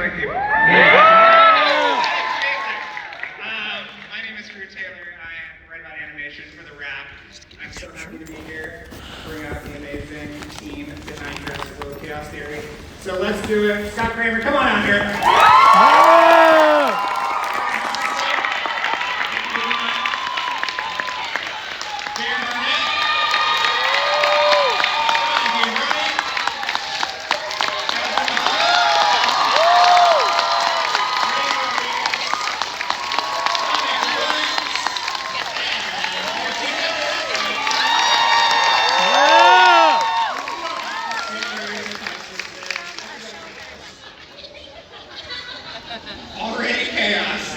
right people. My name is Drew Taylor. I write about animation for The Wrap. I'm so happy to be here to bring out the amazing team behind Jurassic World Chaos Theory. So let's do it. Scott Kramer, come on out here. Already chaos.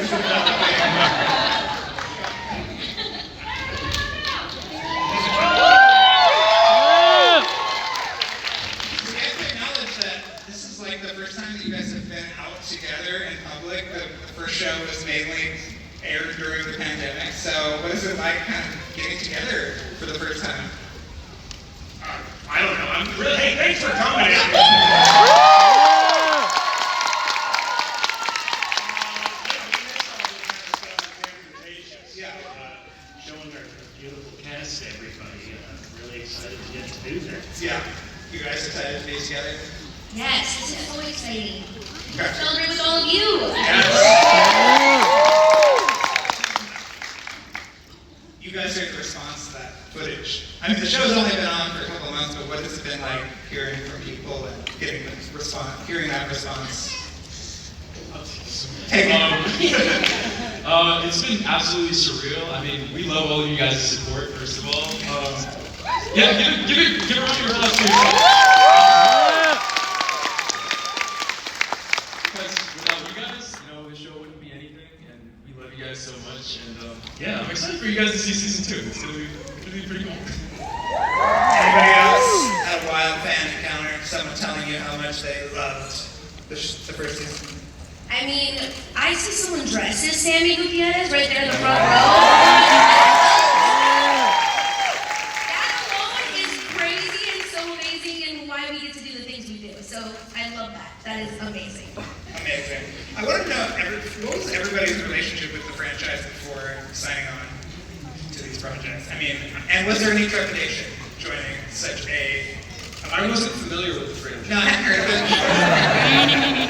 This is like the first time that you guys have been out together in public. The first show was mainly aired during the pandemic. So what is it like kind of getting together for the first time? I don't know. I'm really, hey, thanks for coming. Showing our beautiful cast to everybody. Really excited to get to do this. Yeah. You guys excited to be together? Yes, this is so exciting. Okay. Celebrate with all of you. Yes. You guys heard the response to that footage. I mean, the show's only been on for a couple of months, but what has it been like hearing from people and getting the response, hearing that response? It's been absolutely surreal. I mean, we love all of you guys' support, first of all. Yeah, give a round of applause to yourself. Because without you guys, the show wouldn't be anything, and we love you guys so much. And yeah, I'm excited for you guys to see season 2. It's gonna be pretty cool. Anybody else had a wild fan encounter? Someone telling you how much they loved the first season? I mean, I see someone dressed as Sammy Gutierrez right there in the front row. That alone is crazy and so amazing and why we get to do the things we do. So I love that. That is amazing. Amazing. I want to know, what was everybody's relationship with the franchise before signing on to these projects? I mean, and was there any trepidation joining such a... I wasn't familiar with the franchise. No, I hadn't heard of it.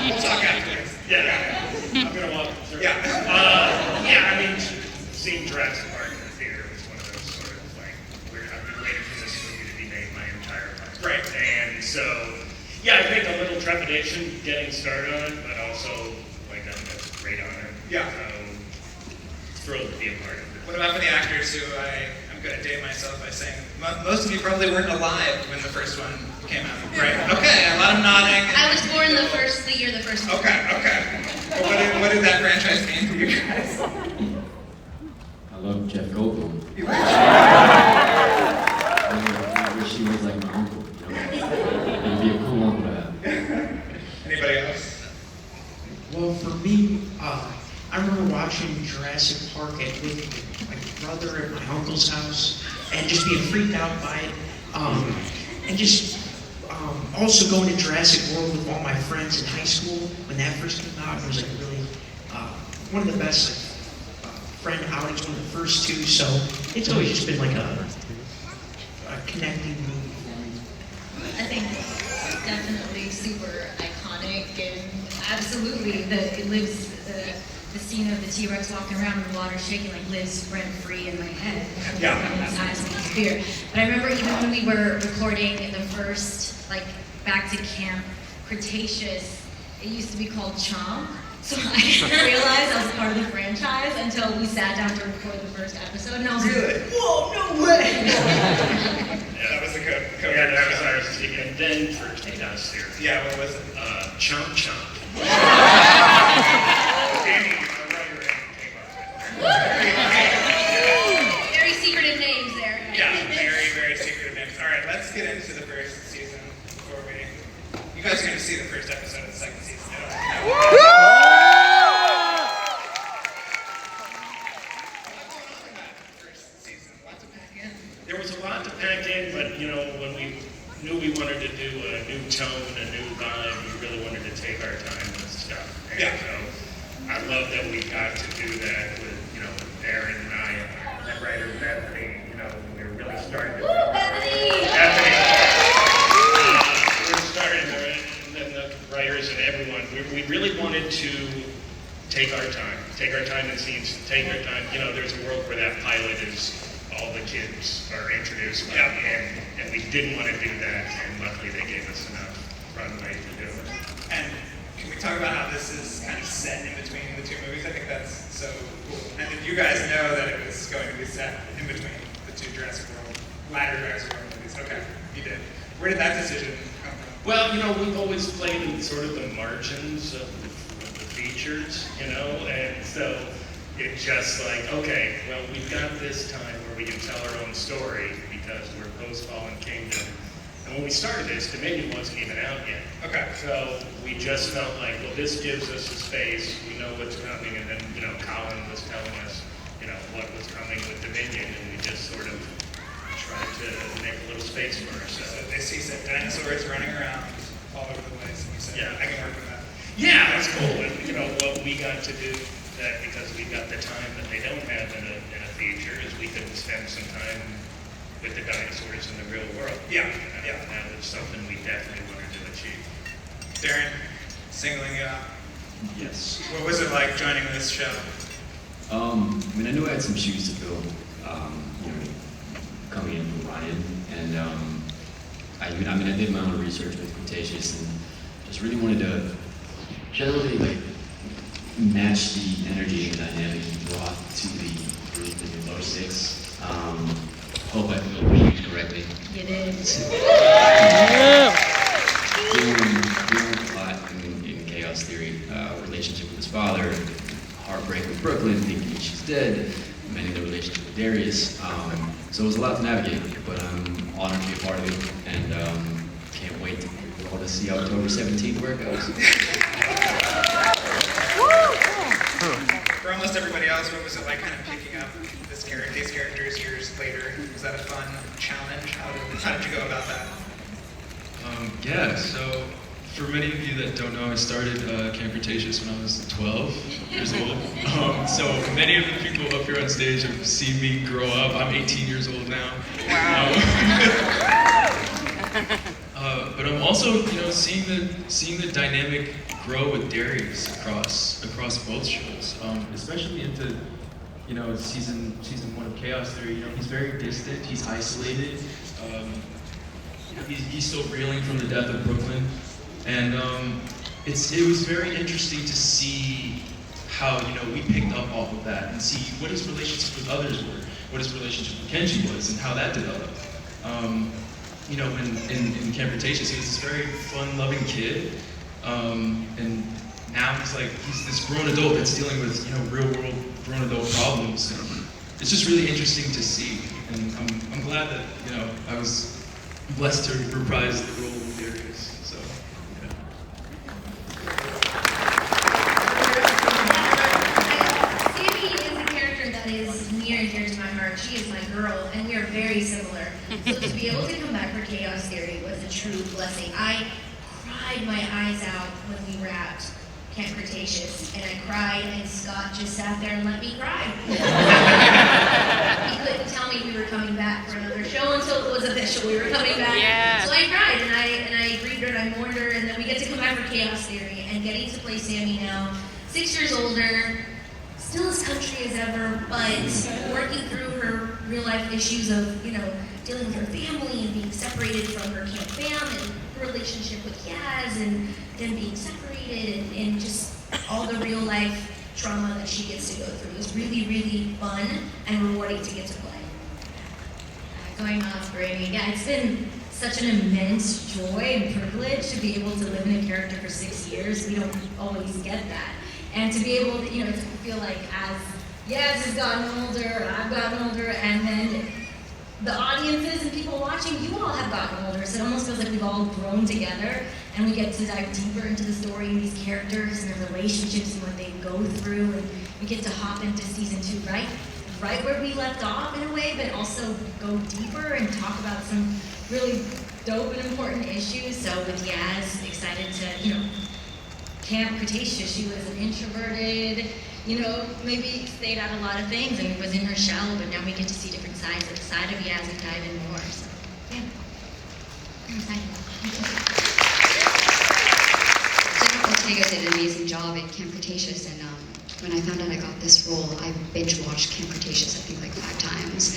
We'll talk afterwards. Yeah. I'm gonna walk through. Yeah. Yeah, I mean, seeing Jurassic Park in the theater was one of those sort of like, I've been waiting for this movie to be made my entire life. Right. And so, yeah, I think a little trepidation getting started on it, but also, like, that's a great honor. Yeah. So, thrilled to be a part of it. What about for the actors who I'm going to date myself by saying, most of you probably weren't alive when the first one came out, right? Okay, a lot of nodding. I was born the year the first one. Okay. Well, what did that franchise mean to you guys? I love Jeff Goldblum. You I wish he was like my uncle. It'd be a cool one to have. Anybody else? Well, for me, I remember watching Jurassic Park with my brother at my uncle's house and just being freaked out by it. And just also going to Jurassic World with all my friends in high school when that first came out. It was like really one of the best friend outings, one of the first two. So it's always just been like a connecting movie for me. I think definitely super iconic and absolutely it lives the scene of the T-Rex walking around and the water shaking like lives rent-free in my head. Yeah. And it's not as clear. But I remember even when we were recording the first, like, back to camp, Cretaceous, it used to be called Chomp. So I didn't realize I was part of the franchise until we sat down to record the first episode, and I was Really? like, whoa, no way! Yeah, that was the code. Yeah, that was ours. And then for Chaos Theory. Yeah, what was it? Chomp Chomp. Very secretive names there. Yeah, very, very secretive names. All right, let's get into the first season before we... You guys are going to see the first episode of the second season. I don't know. What's going on in that first season? Lots to pack in. There was a lot to pack in, but when we knew we wanted to do a new tone, a new vibe. We really wanted to take our time with stuff. And Yeah. so I love that we got to do that with, with Darren and I, and that writer Bethany, we were really starting to... Woo, Bethany! We're starting to, and the writers and everyone, we really wanted to take our time in scenes, take our time. There's a world where that pilot is all the kids are introduced, and we didn't want to do that, and luckily they gave us enough runway to do it. And can we talk about how this is kind of set in between the two movies? I think that's so cool. And did you guys know that it was going to be set in between the two latter Jurassic World movies? Okay, you did. Where did that decision come from? Well, we've always played in sort of the margins of the features, and so it's just like, okay, well, we've got this time where we can tell our own story because we're post-Fallen Kingdom. And when we started this, Dominion wasn't even out yet. Okay. So we just felt like, well, this gives us a space, we know what's coming, and then, Colin was telling us, what was coming with Dominion, and we just sort of tried to make a little space for ourselves. So he said dinosaurs running around all over the place, and we said, Yeah. I can work with that. Yeah, that's cool. And, what we got to do that because we got the time that they don't have in a feature is we could spend some time with the dinosaurs in the real world. Yeah, And yeah. that was something we definitely wanted to achieve. Darren, singling you out. Yes. What was it like joining this show? I knew I had some shoes to fill, coming in from Ryan, and I did my own research with Cretaceous, and just really wanted to generally match the energy and dynamic he brought to the group in Low 6. Hope I feel used correctly. You did. We learned a lot in Chaos Theory, relationship with his father, heartbreak with Brooklyn, thinking she's dead, mending the relationship with Darius. So it was a lot to navigate, but I'm honored to be a part of it, and can't wait to see October 17th where it goes. For almost everybody else, what was it like kind of picking up these characters years later? Was that a fun challenge? How did you go about that? So for many of you that don't know, I started Camp Cretaceous when I was 12 years old. So many of the people up here on stage have seen me grow up. I'm 18 years old now. Wow. But I'm also, seeing the dynamic grow with Darius across both shows, especially into, season 1 of Chaos Theory. He's very distant. He's isolated. He's still reeling from the death of Brooklyn, and it was very interesting to see how we picked up off of that and see what his relationship with others were, what his relationship with Kenji was, and how that developed. In Camp Cretaceous, he was this very fun-loving kid, and now he's this grown adult that's dealing with real-world grown adult problems. And it's just really interesting to see, and I'm glad that I was blessed to reprise the role of Darius. So yeah. Sammy is a character that is near and dear to my heart. She is my girl, and we are very similar. So to be able to come back for Chaos Theory was a true blessing. I cried my eyes out when we wrapped Camp Cretaceous, and I cried, and Scott just sat there and let me cry. He couldn't tell me we were coming back for another show until it was official. We were coming back. Yeah. So I cried, and I grieved her, and I mourned her, and then we get to come back for Chaos Theory, and getting to play Sammy now, 6 years older, still as country as ever, but working through her real life issues of, dealing with her family and being separated from her camp fam, and her relationship with Yaz, and then being separated, and just all the real life trauma that she gets to go through. It was really, really fun and rewarding to get to play. Going off Brady, yeah, it's been such an immense joy and privilege to be able to live in a character for 6 years. We don't always get that. And to be able to, to feel like as Yaz has gotten older, I've gotten older, and then the audiences and people watching, you all have gotten older, so it almost feels like we've all grown together, and we get to dive deeper into the story and these characters and their relationships and what they go through, and we get to hop into season 2 right where we left off in a way, but also go deeper and talk about some really dope and important issues. So with Yaz, excited to, Camp Cretaceous, she was an introverted, maybe stayed out a lot of things and was in her shell, but now we get to see different sides of Yaz and dive in more. So, yeah. I'm excited. Jennifer Ortega did an amazing job at Camp Cretaceous, and when I found out I got this role, I binge-watched Camp Cretaceous, I think, like 5 times.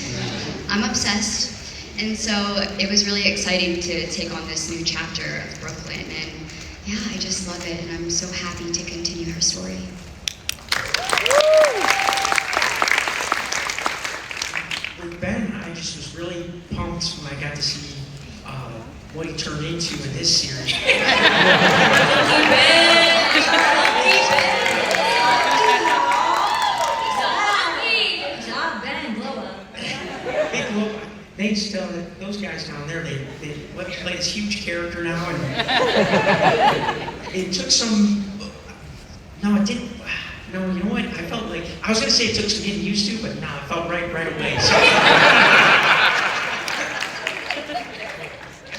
I'm obsessed, and so it was really exciting to take on this new chapter of Brooklyn, and yeah, I just love it, and I'm so happy to continue her story. With Ben, I just was really pumped when I got to see what he turned into in this series. They still, those guys down there, they play this huge character now, and it took some. No, it didn't. No, you know what? I felt like I was gonna say it took some getting used to, but no, it felt right away. So. I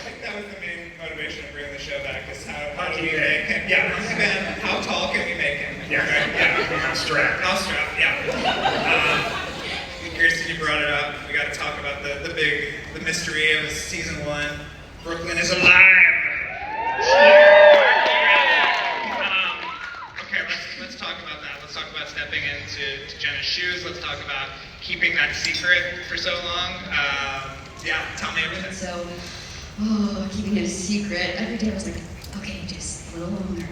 think that was the main motivation of bringing the show back. Is how do we make him? Yeah, Ben, how tall can we make him? Yeah, Right? Yeah. how strapped. I'll strap, yeah. Kirsten, you brought it up. We got to talk about the mystery of season 1. Brooklyn is alive. Okay, let's talk about that. Let's talk about stepping into Jenna's shoes. Let's talk about keeping that secret for so long. Yeah, tell me everything. So, keeping it a secret. Every day I was like, okay, just a little longer.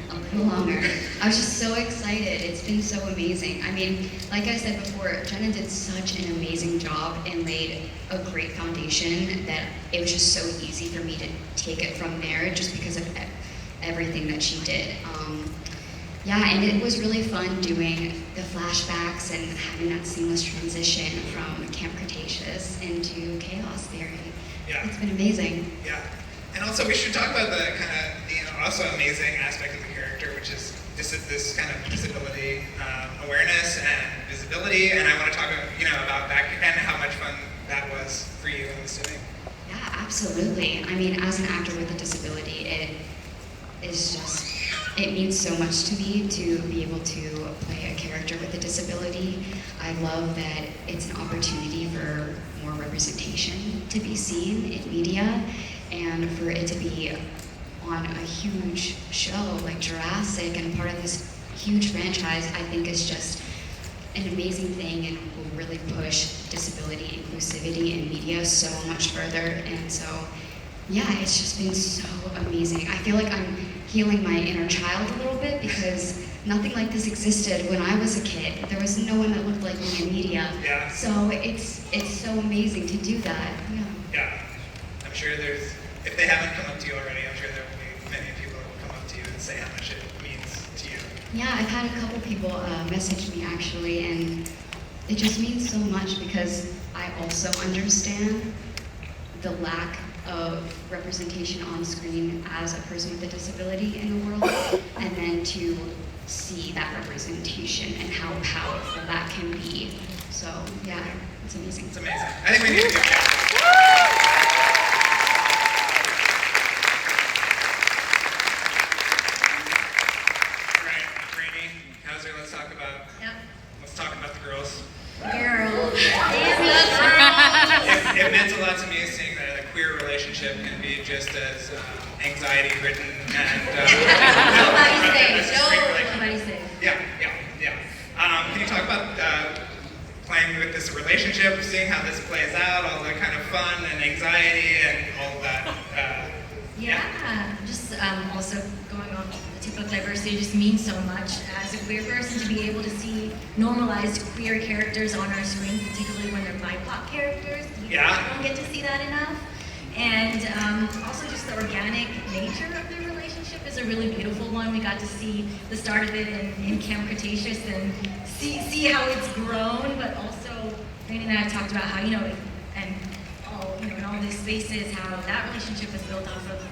I was just so excited. It's been so amazing. I mean, like I said before, Jenna did such an amazing job and laid a great foundation that it was just so easy for me to take it from there just because of everything that she did. Yeah, and it was really fun doing the flashbacks and having that seamless transition from Camp Cretaceous into Chaos Theory. Yeah. It's been amazing. Yeah. And also, we should talk about the kind of, also amazing aspect of the character, which is this kind of disability awareness and visibility. And I want to talk about that and how much fun that was for you in the city. Yeah, absolutely. I mean, as an actor with a disability, it means so much to me to be able to play a character with a disability. I love that it's an opportunity for more representation to be seen in media, and for it to be on a huge show like Jurassic and part of this huge franchise, I think is just an amazing thing and will really push disability inclusivity in media so much further. And so, yeah, it's just been so amazing. I feel like I'm healing my inner child a little bit because nothing like this existed when I was a kid. There was no one that looked like me in media. Yeah. So it's so amazing to do that. Yeah. Yeah. I'm sure if they haven't come up to you already, I'm sure there will be many people that will come up to you and say how much it means to you. Yeah, I've had a couple people message me actually, and it just means so much because I also understand the lack of representation on screen as a person with a disability in the world, and then to see that representation and how powerful that can be. So yeah, it's amazing. It's amazing. I think we need to give that. All right, Rainey, Hauser, let's talk about the girls. Girl. It meant a lot to me seeing that a queer relationship can be just as anxiety-ridden and Nobody's safe. as a straight relationship. Nobody's safe. Yeah. Can you talk about playing with this relationship, seeing how this plays out, all the kind of fun and anxiety and all of that? Just also going on the tip of diversity just means so much as a queer person to be able to see normalized queer characters on our screen, particularly when they're BIPOC characters. Yeah. We don't get to see that enough. And also just the organic nature of their relationship is a really beautiful one. We got to see the start of it in Camp Cretaceous and see how it's grown, but also Rainey and I have talked about how, in all these spaces, how that relationship is built off of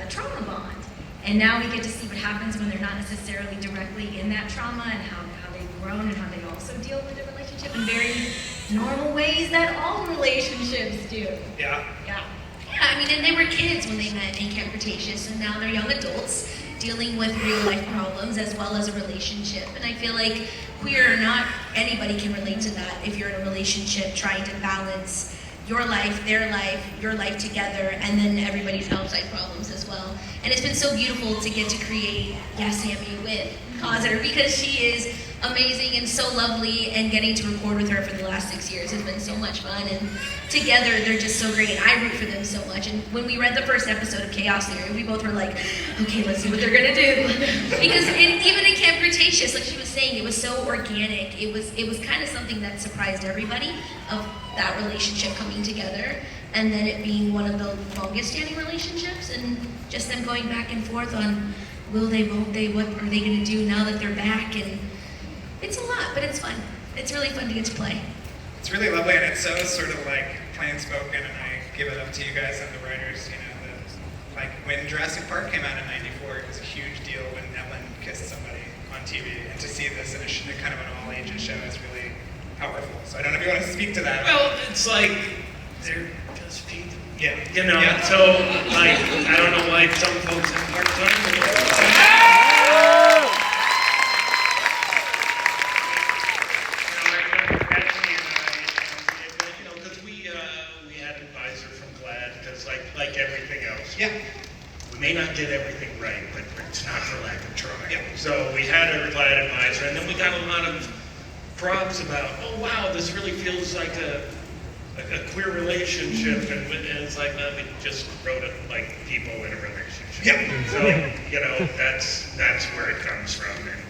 a trauma bond. And now we get to see what happens when they're not necessarily directly in that trauma and how they've grown and how they also deal with the relationship in very normal ways that all relationships do. Yeah. Yeah. I mean, and they were kids when they met in Camp Cretaceous, and now they're young adults dealing with real life problems as well as a relationship. And I feel like queer or not, anybody can relate to that if you're in a relationship trying to balance your life, their life, your life together, and then everybody's outside problems as well. And it's been so beautiful to get to create Sammy with Causer, because she is amazing and so lovely, and getting to record with her for the last 6 years has been so much fun, and together they're just so great, and I root for them so much. And when we read the first episode of Chaos Theory, we both were like, okay, let's see what they're gonna do. Because even in Camp Cretaceous, like she was saying, it was so organic. It was kind of something that surprised everybody, of that relationship coming together, and then it being one of the longest standing relationships, and just them going back and forth on will they, won't they, what are they gonna do now that they're back, and it's a lot, but it's fun. It's really fun to get to play. It's really lovely, and it's so sort of like plain spoken, and I give it up to you guys and the writers, like when Jurassic Park came out in '94, it was a huge deal when Ellen kissed somebody on TV, and to see this in a kind of an all-ages show is really powerful. So I don't know if you want to speak to that. Well, it's like, they're just people. Yeah. You know, Yeah. so, like, I don't know why some folks have a hard time with it. Like everything else. Yeah. We may not get everything right, but it's not for lack of trying. Yeah. So we had a GLAAD advisor, and then we got a lot of props about, oh wow, this really feels like a queer relationship, and it's like, well, we just wrote it like people in a relationship. Yeah. So, you know, that's where it comes from, and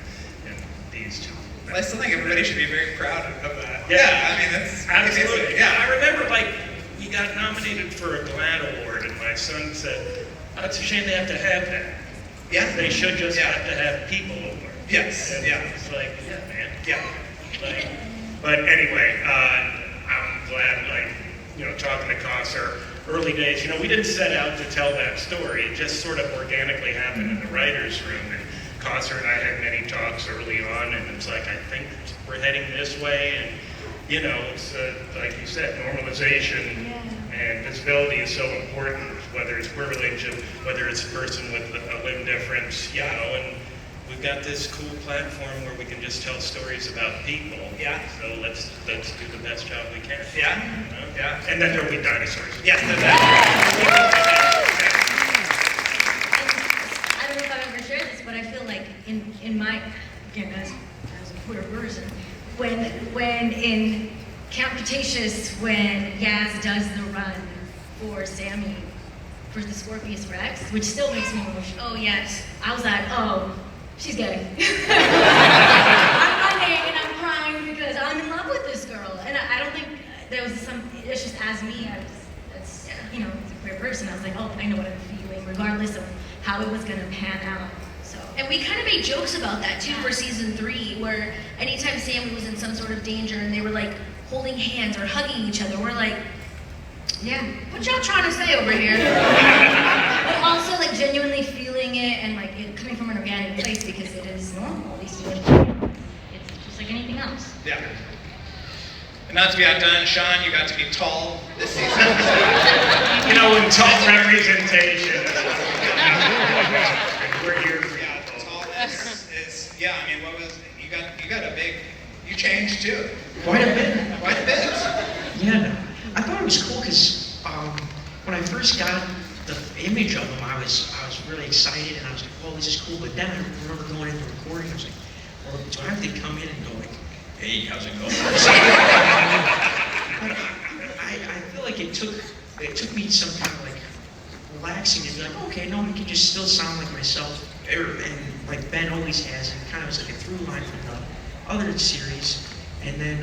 these two. Well, I still think everybody should be very proud of that. Yeah. I mean, that's Absolutely. Yeah. I remember, like, we got nominated for a GLAAD award, and my son said, oh, it's a shame they have to have that. Yeah. They should just have to have people awards. Yes. And Yeah. it's like, yeah, man. Yeah. Like, but anyway, I'm glad, like, you know, talking to Causer, early days, you know, we didn't set out to tell that story. It just sort of organically happened in the writer's room. And Causer and I had many talks early on, and it's like, I think we're heading this way. And, you know, it's like you said, normalization and visibility is so important, whether it's queer relationship, whether it's a person with a limb difference, you know, and we've got this cool platform where we can just tell stories about people. Yeah. So let's do the best job we can. Yeah. You know? Yeah. And then there'll be dinosaurs. Yes. I don't know if I've ever shared this, but I feel like in my, again, as a queer person, when in Camp Cretaceous, when Yaz does the run for Sammy, for the Scorpius Rex, which still makes me emotional. Oh yes. I was like, oh, she's gay. I'm running and I'm crying because I'm in love with this girl. And I don't think there was it's just as me, as you know, as a queer person, I was like, oh, I know what I'm feeling, regardless of how it was gonna pan out. And we kind of made jokes about that too for season 3, where anytime Sammy was in some sort of danger and they were like holding hands or hugging each other, we're like, yeah, what y'all trying to say over here? But also like genuinely feeling it and like it coming from an organic place, because it is normal. These feelings, it's just like anything else. Yeah. And not to be outdone, Sean, you got to be tall this season. You know, in tall representation. We're here for Yeah, tallness is, yeah, I mean, you got a big, you changed too. Quite a bit. Quite a bit. Yeah, I thought it was cool because when I first got the image of him, I was really excited, and I was like, oh, this is cool. But then I remember going into recording, I was like, well, do I have to come in and go like, hey, how's it going? I feel like it took me some kind of like relaxing to be like, okay, no, I can just still sound like myself, and like Ben always has, and kind of was like a through line from the other series. And then,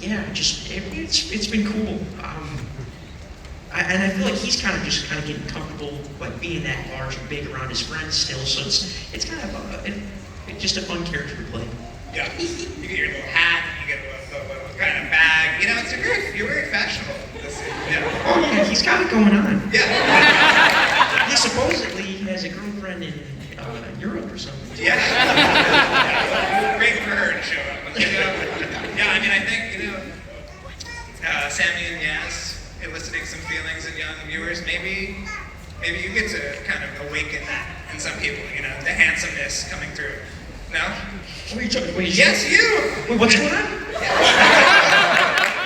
yeah, just it's been cool. And I feel like he's kind of getting comfortable, like being that large and big around his friends still. So it's kind of it's just a fun character to play. Yeah. You get your little hat, you get a kind of bag. You know, you're very fashionable. Yeah. Oh yeah, he's got it going on. Yeah. He supposedly has a girlfriend in Europe or something. Yeah. Yeah. Great for her to show up. Yeah, I mean, I think, Sammy and Yaz eliciting some feelings in young viewers, maybe you get to kind of awaken that in some people, you know, the handsomeness coming through. No? What are you talking about? Yes, you! Wait, what's going on?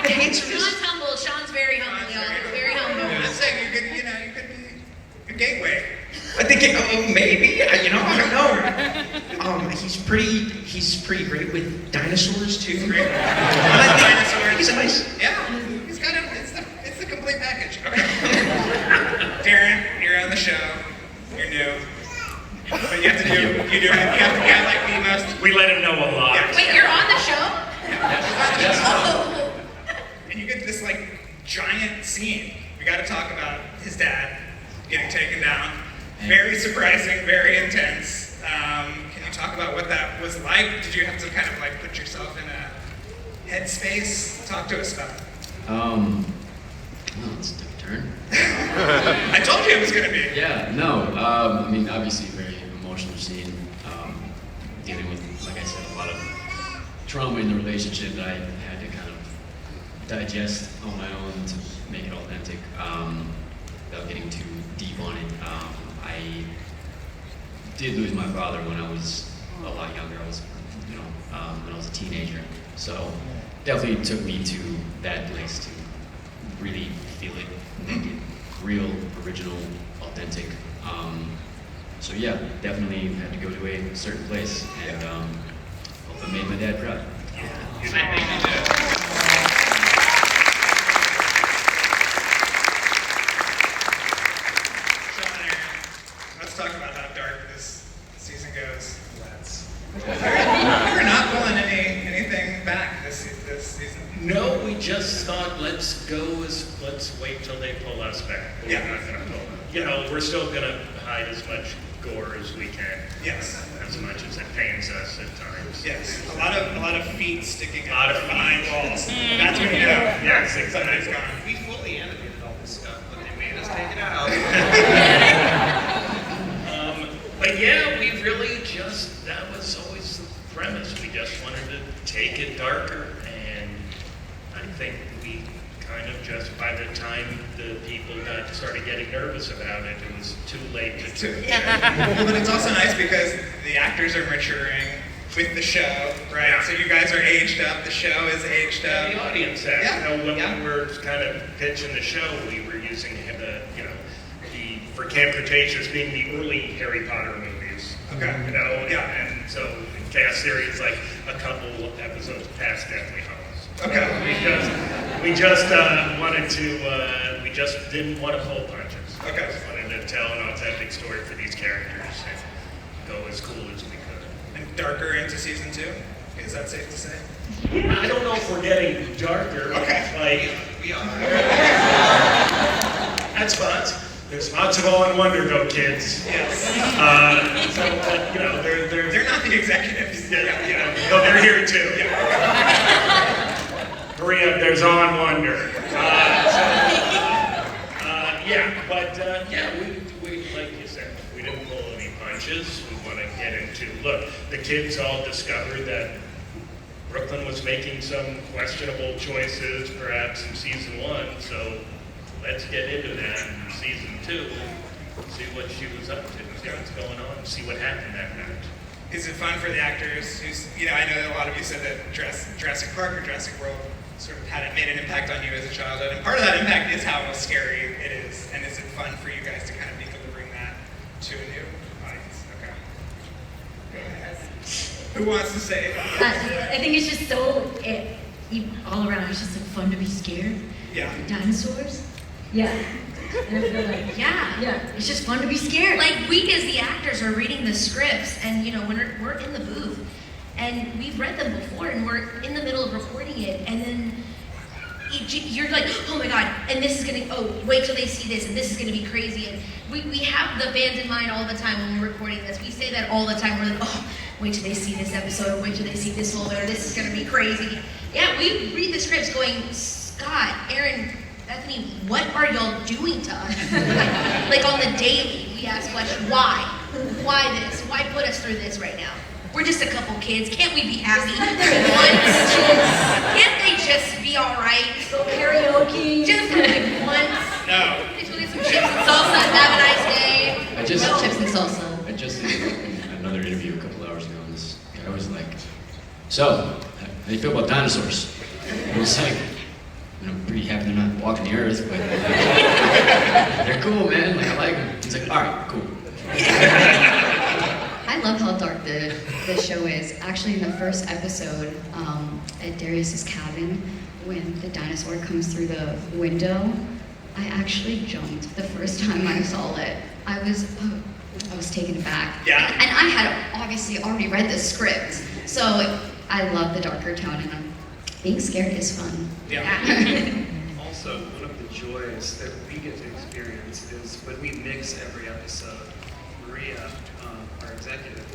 The answer is... Sean's humble. Sean's very humble, y'all. Very humble. I'm saying you could be a gateway. I think maybe. I don't know. He's pretty great with dinosaurs too. Great. I like dinosaurs. He's a nice. Yeah, he's got him. It's the complete package. Okay. Darren, you're on the show. You're new. But you have to kind of like the most. We let him know a lot. Yeah. Wait, you're on the show? Oh. And you get this like giant scene. We got to talk about his dad getting taken down. Very surprising, very intense. Can you talk about what that was like? Did you have to kind of like put yourself in a headspace? Talk to us about it. Well, it's a took a turn. I told you it was going to be. Yeah, no, I mean, obviously a very emotional scene, dealing with, like I said, a lot of trauma in the relationship that I had to kind of digest on my own to make it authentic, without getting too deep on it. I did lose my father when I was a lot younger. I was, when I was a teenager. So definitely took me to that place to really feel it, make it real, original, authentic. So yeah, definitely had to go to a certain place, and hope I made my dad proud. You made me do. Let's talk about how dark this season goes. We're not pulling anything back this season. No, we just thought let's wait till they pull us back. We're Yeah. not gonna pull. We're still gonna hide as much gore as we can. Yes. As much as it pains us at times. Yes. A lot of feet sticking A lot out of behind walls. That's what you know. Yes, Somebody's exactly. gone. We fully animated all this stuff, but they made us take it out. But yeah, we really that was always the premise. We just wanted to take it darker, and I think we kind of just, by the time the people started getting nervous about it, it was too late to do. Well, but it's also nice because the actors are maturing with the show, right? Yeah. So you guys are aged up, the show is aged up. And the audience has. Yeah. When Yeah. we were kind of pitching the show, we were using for Camp Cretaceous being the early Harry Potter movies. Okay. Yeah. And so Chaos Theory is like a couple episodes past Deathly Hallows. Okay. We just didn't want to pull punches. Okay. We just wanted to tell an authentic story for these characters and go as cool as we could. And darker into season 2? Is that safe to say? I don't know if we're getting darker. Okay. We are. That's fun. There's lots of awe and wonder, though, kids. Yes. They're not the executives. No, they're here too. Maria, there's awe and wonder. We like you said, we didn't pull any punches. We want to get into, look, the kids all discovered that Brooklyn was making some questionable choices, perhaps in season 1, so let's get into that in season 2, see what she was up to, see what's going on, see what happened that night. Is it fun for the actors who's, I know that a lot of you said that Jurassic Park or Jurassic World sort of made an impact on you as a childhood, and part of that impact is how scary it is, and is it fun for you guys to kind of be delivering that to a new audience? Okay. Go ahead. Who wants to say it? I think it's just so, all around, it's just like fun to be scared. Yeah. Dinosaurs? Yeah. And I feel like, yeah, it's just fun to be scared. Like, we as the actors are reading the scripts, and when we're in the booth, and we've read them before, and we're in the middle of recording it, and then you're like, oh my god, and this is gonna, wait till they see this, and this is gonna be crazy, and we have the fans in mind all the time when we're recording this. We say that all the time. We're like, wait till they see this episode, or wait till they see this folder, this is gonna be crazy. Yeah, we read the scripts going, Scott, Aaron, Bethany, what are y'all doing to us? Like on the daily, we ask questions, why? Why this? Why put us through this right now? We're just a couple kids. Can't we be happy once? Can't they just be all right? Go karaoke. Just for like No. Thanks for some chips and salsa. Have a nice day. I just- No chips and salsa. I just did another interview a couple hours ago, and this guy was like, "So, how do you feel about dinosaurs?" I was like, "I'm pretty happy they're not walking the earth, but they're cool, man. Like, I like them." He's like, "All right, cool." I love how dark the show is. Actually, in the first episode, at Darius's cabin, when the dinosaur comes through the window, I actually jumped the first time I saw it. I was taken aback. Yeah. And I had obviously already read the script, so I love the darker tone, and being scared is fun. Yeah. Also, one of the joys that we get to experience is when we mix every episode. Maria, our executive,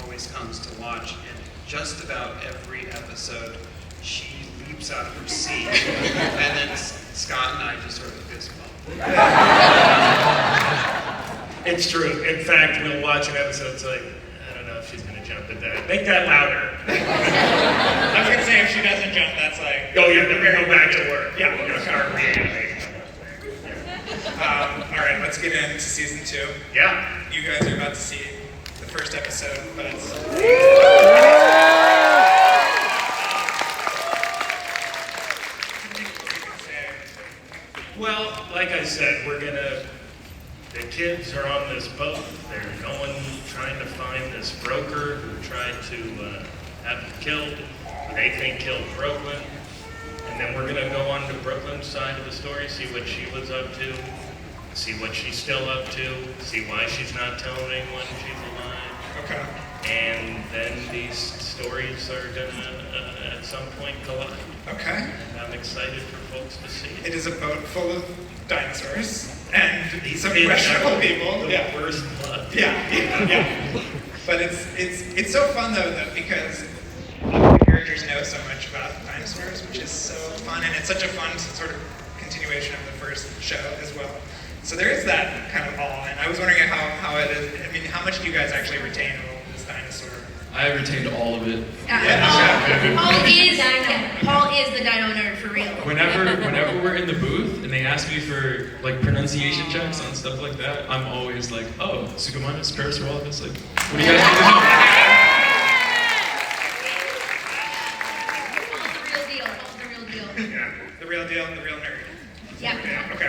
always comes to watch, and just about every episode, she leaps out of her seat, and then Scott and I just sort of fist bump. It's true. In fact, we'll watch an episode, it's like, I don't know if she's going to jump at that. Make that louder. I was gonna say if she doesn't jump, that's like. Oh, yeah, then we go back to work. Yeah. Yeah. All right, let's get into season 2. Yeah. You guys are about to see the first episode, but it's. Well, like I said, the kids are on this boat. They're trying to find this broker who tried to have them killed, who they think killed Brooklyn. And then we're gonna go on to Brooklyn's side of the story, see what she was up to, see what she's still up to, see why she's not telling anyone she's alive. Okay. And then these stories are gonna, at some point, collide. Okay. And I'm excited for folks to see it. It is a boat full of dinosaurs and some kids questionable have people. The Yeah. worst blood. Yeah. But it's so fun though because the characters know so much about dinosaurs, which is so fun, and it's such a fun sort of continuation of the first show as well. So there is that kind of awe, and I was wondering how it is. I mean, how much do you guys actually retain of all this dinosaur? I retained all of it. Paul is the dino nerd for real. Whenever we're in the booth and they ask me for like pronunciation checks on stuff like that, I'm always like, "Oh, Sukumanis, Parasaurolophus, like, what do you guys need to know?" The real deal. Yeah. The real deal, the real nerd. Yeah. Yeah. Okay.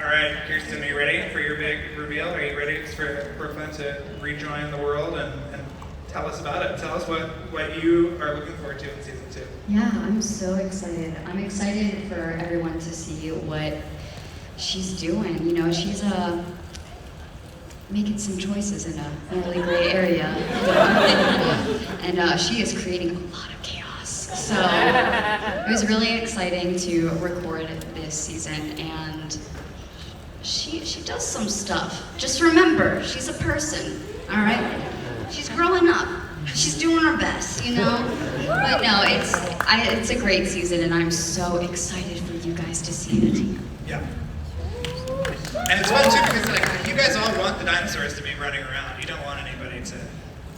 All right, Kirsten, are you ready for your big reveal? Are you ready for Brooklyn to rejoin the world and tell us about it? Tell us what you are looking forward to in season 2. Yeah, I'm so excited. I'm excited for everyone to see what she's doing. You know, she's making some choices in a really gray area, and she is creating a lot of chaos. So it was really exciting to record this season, and she does some stuff. Just remember, she's a person, all right? She's growing up. She's doing her best, you know? But no, it's a great season, and I'm so excited for you guys to see it. Yeah. And it's fun too because like you guys all want the dinosaurs to be running around. You don't want anybody to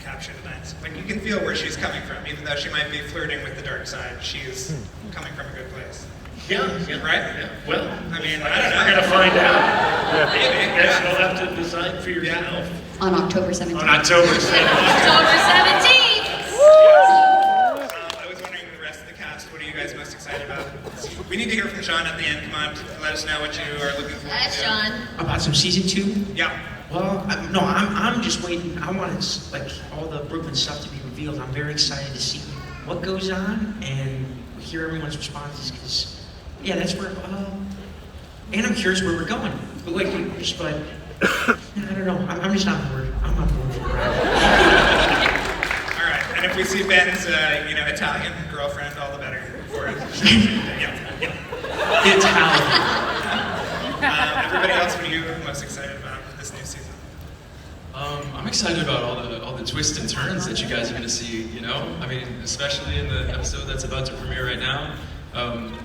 capture the dinosaurs. Like you can feel where she's coming from, even though she might be flirting with the dark side. She's coming from a good place. Yeah. Right? Yeah. Well, I mean, I I don't guess know. we're gonna find out. Maybe. I guess Yeah. you'll have to decide for yourself. On October 17th. On October 7th. October 17th. I was wondering the rest of the cast, what are you guys most excited about? We need to hear from Sean at the end. Come on, let us know what you are looking forward That's to. Sean. About some season 2? Yeah. Well, I'm just waiting. I want like all the Brooklyn stuff to be revealed. I'm very excited to see what goes on and hear everyone's responses because, yeah, that's where. And I'm curious where we're going. But I don't know. I'm just not bored. I'm not bored for the ride. All right. And if we see Ben's, Italian girlfriend, all the better for it. Yeah. Italian. Everybody else, what are you most excited about this new season? I'm excited about all the twists and turns that you guys are going to see. You know, I mean, especially in the episode that's about to premiere right now.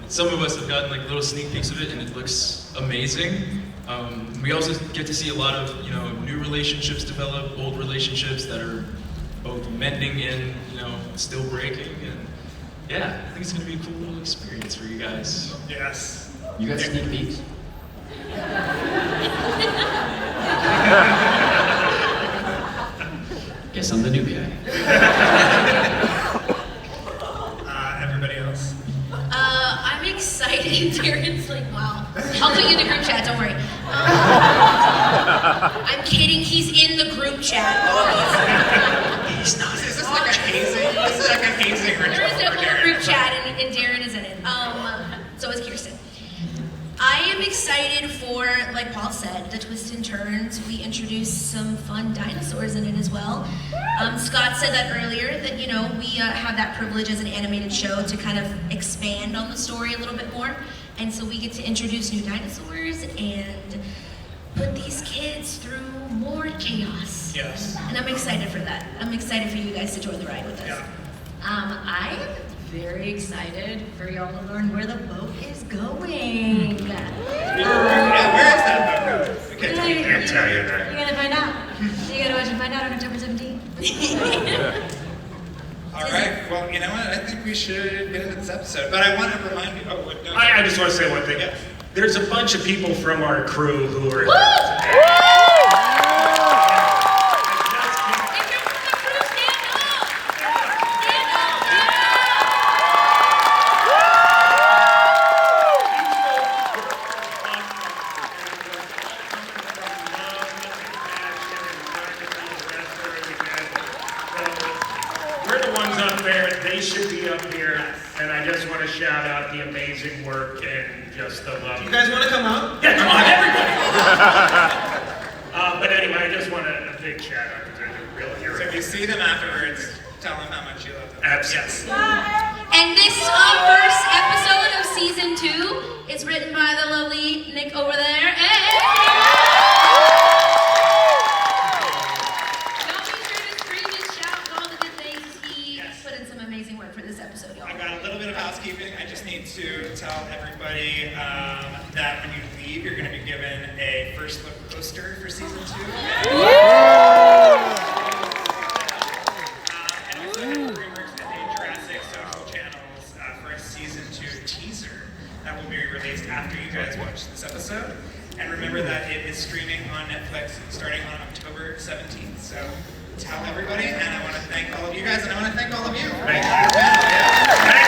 Some of us have gotten like little sneak peeks of it, and it looks amazing. We also get to see a lot of new relationships develop, old relationships that are both mending and still breaking. And yeah, I think it's gonna be a cool little experience for you guys. Yes. You got sneak peeks? Guess I'm the new guy. Everybody else? I'm excited. Darren's like, wow. I'll put you in the group chat, don't worry. I'm kidding, he's in the group chat. He's not. Is this like a hazing? This is like a hazing ritual There is for a whole Darren. group chat and Darren is in it. So is Kirsten. I am excited for, like Paul said, the twists and turns. We introduced some fun dinosaurs in it as well. Scott said that earlier, that, you know, we have that privilege as an animated show to kind of expand on the story a little bit more. And so we get to introduce new dinosaurs and put these kids through more chaos. Yes. And I'm excited for that. I'm excited for you guys to join the ride with us. Yeah. I am very excited for y'all to learn where the boat is going. Yeah, where is that boat? We can't tell you. Can't tell you that. You're gonna find out. You gotta watch and find out on October 17th. All right. Well, you know what? I think we should get into this episode. But I want to remind you. Oh, wait, no. I just want to say one thing. Yeah. There's a bunch of people from our crew who are. We're the ones up there, they should be up here, and I just want to shout out the amazing work and just the love. You guys want to come up? Yeah, come on, everybody! But anyway, I just want a big shout out to the real So hero. if you see them afterwards, tell them how much you love them. Absolutely. And this first episode of season 2 is written by the lovely Nick over there. Hey! Y'all be sure to scream and shout and all the good things. He put in some amazing work for this episode, y'all. I got a little bit of housekeeping. I just need to tell everybody that when you leave, you're going to be given a first look poster for season 2. And also Dreamworks and Jurassic social channels for a season 2 teaser that will be released after you guys watch this episode. And remember that it is streaming on Netflix starting on October 17th. So tell everybody, and I want to thank all of you guys, and I want to thank all of you. Thank you. Yeah.